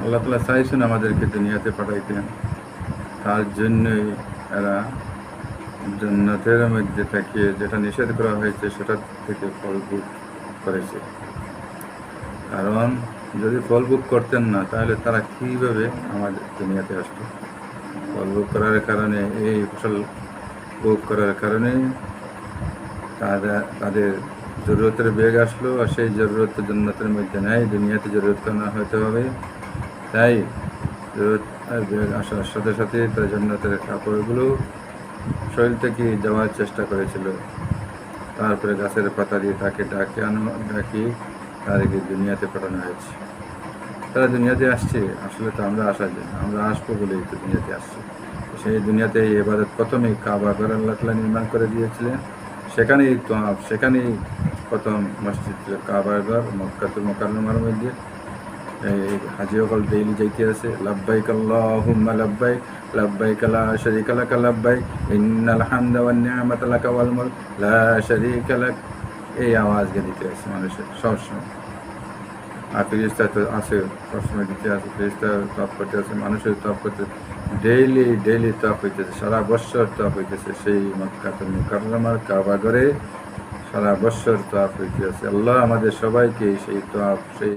আল্লাহ তাআলা চাইছেন আমাদেরকে দুনিয়াতে পাঠাইতেন, তার জন্যই এরা জান্নাতের মধ্যে থাকিয়ে যেটা নিষেধ করা হয়েছে সেটা থেকে ফল ভোগ করেছে। কারণ যদি ফল ভোগ করতেন না, তাহলে তারা কীভাবে আমাদের দুনিয়াতে আসতো? ফল ভোগ করার কারণে, এই ফসল ভোগ করার কারণে তাদের জরুরতের বেগ আসলো, আর সেই জরুরত জান্নাতের মধ্যে নেই, দুনিয়াতে জরুরত না হতে হবে। তাই জরুরত বেগ আসার সাথে সাথে তার জান্নাতের কাপড়গুলো শরীর থেকে যাওয়ার চেষ্টা করেছিল। তারপরে গাছের পাতা দিয়ে তাকে ডাকি তাদেরকে দুনিয়াতে পাঠানো হয়েছে। তারা দুনিয়াতে আসছে, আসলে তো আমরা আসার জন্য, আমরা আসবো বলেই তো দুনিয়াতে আসছি। সেই দুনিয়াতে এই ইবাদত প্রথমেই কাবা ঘর আল্লাহ তাআলা নির্মাণ করে দিয়েছিলেন। সেখানেই তওয়াফ, সেখানেই প্রথম মসজিদ ছিল কাবা ঘর মক্কাতুল মুকাররমার মধ্যে। এই হাজি সকল ডেইলি যাইতে আছে, লাব্বাইক আল্লাহুম্মা লাব্বাইক, লাব্বাইক লা শারীকা লাক লাব্বাইক, ইন্নাল হামদা ওয়ান নি'মাতা লাকা ওয়াল মুলক লা শারীকা লাক। এই আওয়াজ দিতে আছে মানুষের সবসময়। আর ফেরেশতা তো আছে, সবসময় দিতে আছে, ফেরেশতা তওয়াফ করতে আছে, মানুষের তওয়াফ করতে, ডেইলি তওয়াফ হইতেছে, সারা বৎসর তওয়াফ হইতেছে। সেই মক্কাতুল মুকাররমার কাবা ঘরে সারা বৎসর তওয়াফ হইতে আছে। আল্লাহ আমাদের সবাইকে সেই তওয়াফ, সেই